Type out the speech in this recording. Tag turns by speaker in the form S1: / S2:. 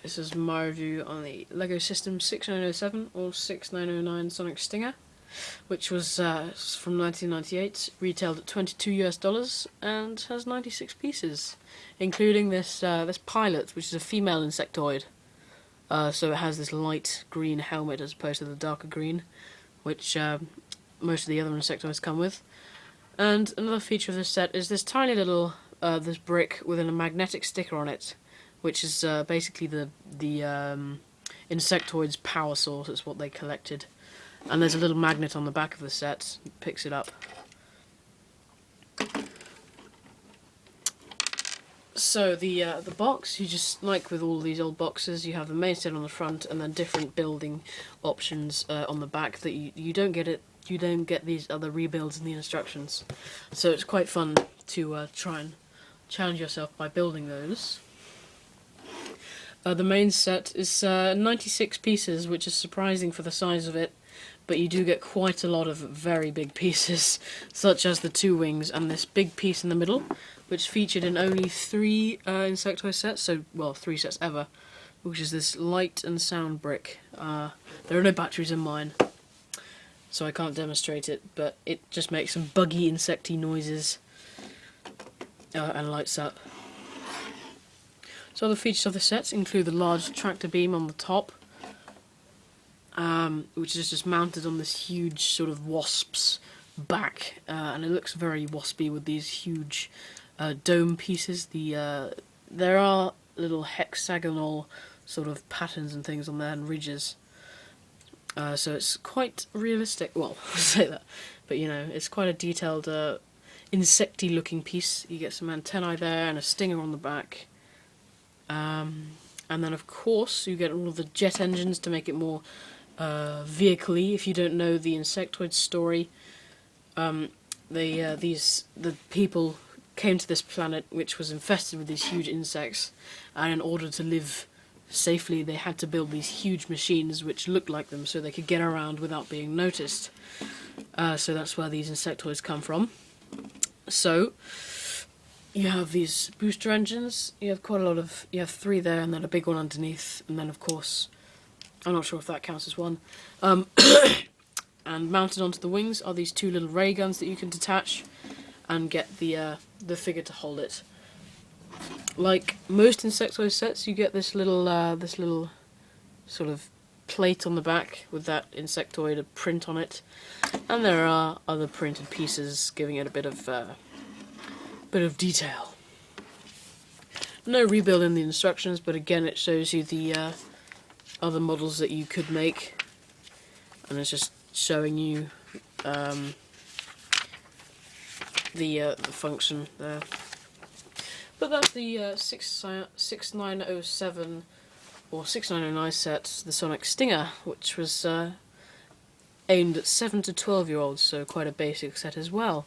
S1: This is my review on the LEGO System 6907 or 6909 Sonic Stinger, which was from 1998, retailed at $22 and has 96 pieces, including this pilot, which is a female insectoid. So it has this light green helmet as opposed to the darker green, which most of the other insectoids come with. And another feature of this set is this tiny little this brick with a magnetic sticker on it, which is basically the insectoid's power source. It's what they collected. And there's a little magnet on the back of the set. It picks it up. So the box, you just, like with all these old boxes, you have the main set on the front and then different building options on the back that you don't get it. You don't get these other rebuilds in the instructions. So it's quite fun to try and challenge yourself by building those. The main set is 96 pieces, which is surprising for the size of it, but you do get quite a lot of very big pieces, such as the two wings and this big piece in the middle, which featured in only 3 Insectoid sets, well, 3 sets ever, which is this light and sound brick. There are no batteries in mine, so I can't demonstrate it, but it just makes some buggy, insecty noises and lights up. So other features of the set include the large tractor beam on the top, which is just mounted on this huge sort of wasp's back, and it looks very waspy with these huge dome pieces. There are little hexagonal sort of patterns and things on there and ridges, so it's quite realistic. Well, I say that, but you know, it's quite a detailed, insecty looking piece. You get some antennae there and a stinger on the back. And then of course you get all of the jet engines to make it more vehicle-y. If you don't know the Insectoid story, the people came to this planet which was infested with these huge insects, and in order to live safely they had to build these huge machines which looked like them so they could get around without being noticed. So that's where these Insectoids come from. So you have these booster engines. You have quite a lot of. You have 3 there, and then a big one underneath, and then of course, I'm not sure if that counts as one. And mounted onto the wings are these 2 little ray guns that you can detach, and get the figure to hold it. Like most Insectoid sets, you get this little sort of plate on the back with that Insectoid print on it, and there are other printed pieces giving it a bit of detail. No rebuild in the instructions, but again it shows you the other models that you could make, and it's just showing you the function there. But that's the 6907 or 6909 set, the Sonic Stinger, which was aimed at 7 to 12-year-olds, so quite a basic set as well.